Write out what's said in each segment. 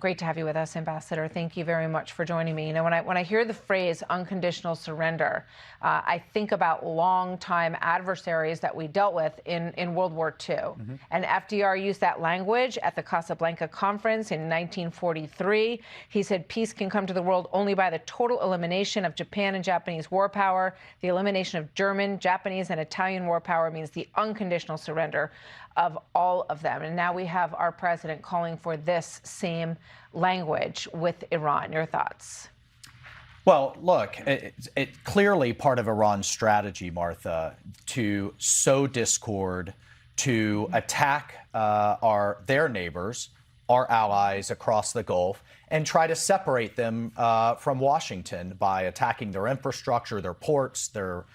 Great to have you with us, Ambassador. Thank you very much for joining me. You know, when I hear the phrase unconditional surrender, I think about longtime adversaries that we dealt with in World War II. And FDR used that language at the Casablanca Conference in 1943. He said peace can come to the world only by the total elimination of Japan and Japanese war power. The elimination of German, Japanese, and Italian war power means the unconditional surrender of all of them. And now we have our president calling for this same language with Iran. Your thoughts? Well, look, it's clearly part of Iran's strategy, Martha, to sow discord, to attack their neighbors, our allies across the Gulf, and try to separate them from Washington by attacking their infrastructure, their ports, their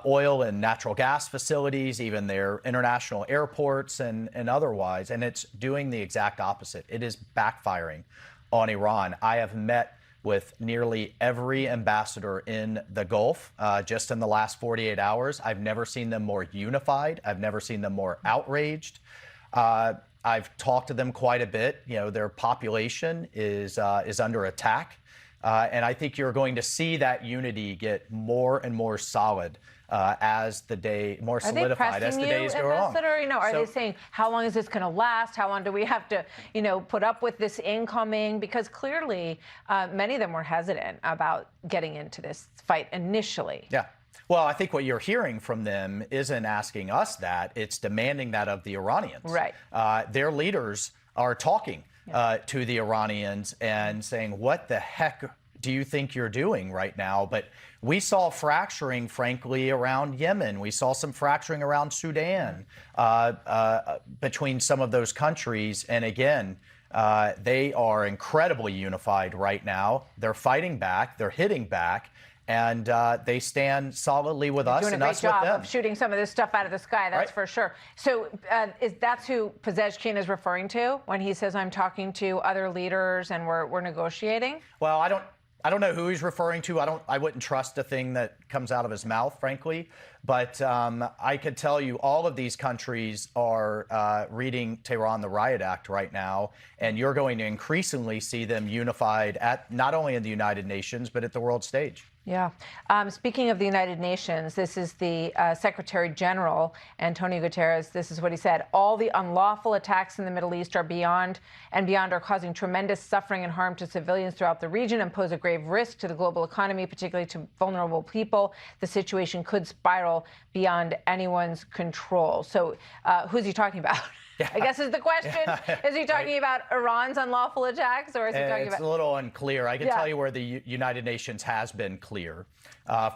oil and natural gas facilities, even their international airports and otherwise. And it's doing the exact opposite. It is backfiring on Iran. I have met with nearly every ambassador in the Gulf just in the last 48 hours. I've never seen them more unified. I've never seen them more outraged. I've talked to them quite a bit. You know, their population is under attack. And I think you're going to see that unity get more and more solid as the day, more solidified as the days go on. You know, are they saying, how long is this going to last? How long do we have to, you know, put up with this incoming? Because clearly, many of them were hesitant about getting into this fight initially. Yeah. Well, I think what you're hearing from them isn't asking us that. It's demanding that of the Iranians. Right. Their leaders are talking to the Iranians and saying, what the heck do you think you're doing right now? But we saw fracturing, frankly, around Yemen. We saw some fracturing around Sudan between some of those countries. And again, they are incredibly unified right now. They're fighting back. They're hitting back. And they stand solidly with us and us with them. Doing a great job of shooting some of this stuff out of the sky, that's for sure. So that's who Pezeshkian is referring to when he says, I'm talking to other leaders and we're negotiating? Well, I don't know who he's referring to. I wouldn't trust a thing that comes out of his mouth, frankly. But I could tell you all of these countries are reading Tehran the Riot Act right now, and you're going to increasingly see them unified at not only in the United Nations, but at the world stage. Yeah. Speaking of the United Nations, this is the Secretary General, Antonio Guterres. This is what he said. All the unlawful attacks in the Middle East are beyond are causing tremendous suffering and harm to civilians throughout the region and pose a grave risk to the global economy, particularly to vulnerable people. The situation could spiral beyond anyone's control. So who's he talking about? Yeah. I guess is the question. Is he talking about Iran's unlawful attacks, or is he talking about... It's a little unclear. I can tell you where the United Nations has been clear.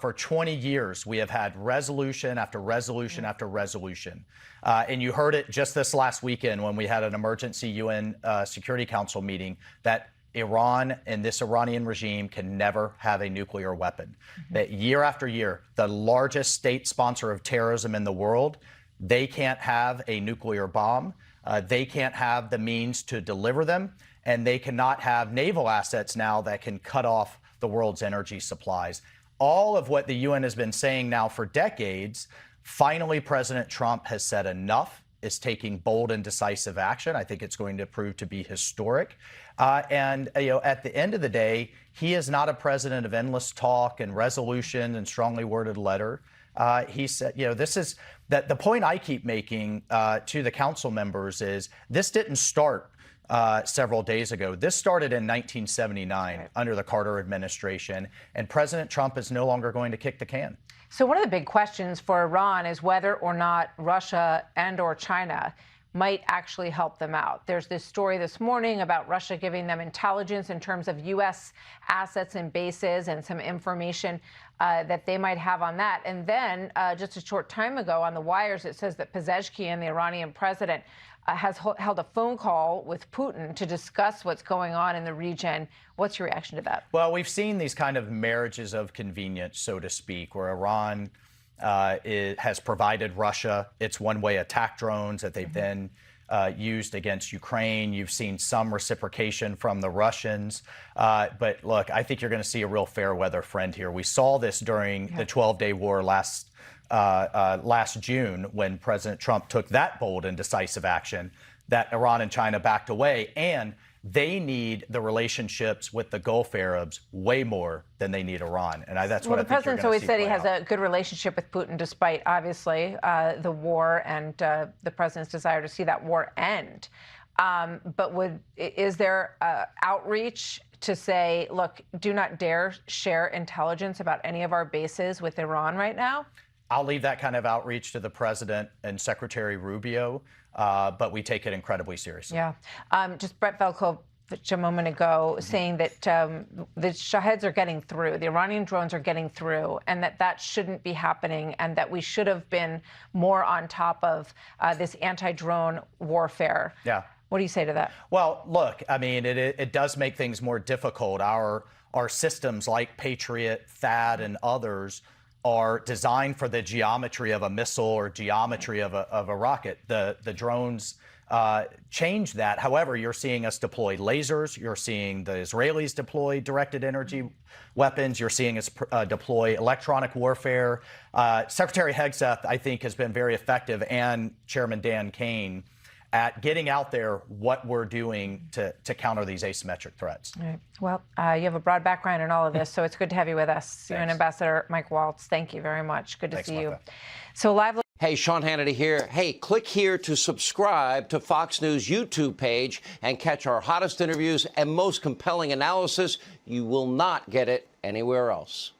For 20 years, we have had resolution after resolution after resolution. And you heard it just this last weekend when we had an emergency UN Security Council meeting that Iran and this Iranian regime can never have a nuclear weapon. That year after year, the largest state sponsor of terrorism in the world, they can't have a nuclear bomb. They can't have the means to deliver them. And they cannot have naval assets now that can cut off the world's energy supplies. All of what the UN has been saying now for decades, finally President Trump has said enough, is taking bold and decisive action. I think it's going to prove to be historic. And you know, at the end of the day, he is not a president of endless talk and resolution and strongly worded letter. He said, you know, this is that the point I keep making to the council members is this didn't start several days ago. This started in 1979 under the Carter administration, and President Trump is no longer going to kick the can. So one of the big questions for Iran is whether or not Russia and or China might actually help them out. There's this story this morning about Russia giving them intelligence in terms of U.S. assets and bases and some information that they might have on that. And then just a short time ago on the wires, it says that Pezeshkian, the Iranian president, has held a phone call with Putin to discuss what's going on in the region. What's your reaction to that? Well, we've seen these kind of marriages of convenience, so to speak, where Iran has provided Russia its one-way attack drones that they've then used against Ukraine. You've seen some reciprocation from the Russians. But look, I think you're going to see a real fair weather friend here. We saw this during the 12-day war last June when President Trump took that bold and decisive action that Iran and China backed away. And they need the relationships with the Gulf Arabs way more than they need Iran. And that's what I think the president's always said he has a good relationship with Putin, despite obviously the war and the president's desire to see that war end. But is there outreach to say, look, do not dare share intelligence about any of our bases with Iran right now? I'll leave that kind of outreach to the president and Secretary Rubio, but we take it incredibly seriously. Yeah. Just Brett Velko a moment ago saying that the Shaheds are getting through, the Iranian drones are getting through, and that shouldn't be happening, and that we should have been more on top of this anti-drone warfare. Yeah. What do you say to that? Well, look, I mean, it does make things more difficult. Our systems like Patriot, THAAD, and others are designed for the geometry of a missile or geometry of a rocket. The drones change that. However, you're seeing us deploy lasers. You're seeing the Israelis deploy directed energy weapons. You're seeing us deploy electronic warfare. Secretary Hegseth, I think, has been very effective, and Chairman Dan Kane, at getting out there what we're doing to counter these asymmetric threats. All right. Well, you have a broad background in all of this, so it's good to have you with us. UN Ambassador Mike Waltz, thank you very much. Good to see you. So live. Hey, Sean Hannity here. Hey, click here to subscribe to Fox News YouTube page and catch our hottest interviews and most compelling analysis. You will not get it anywhere else.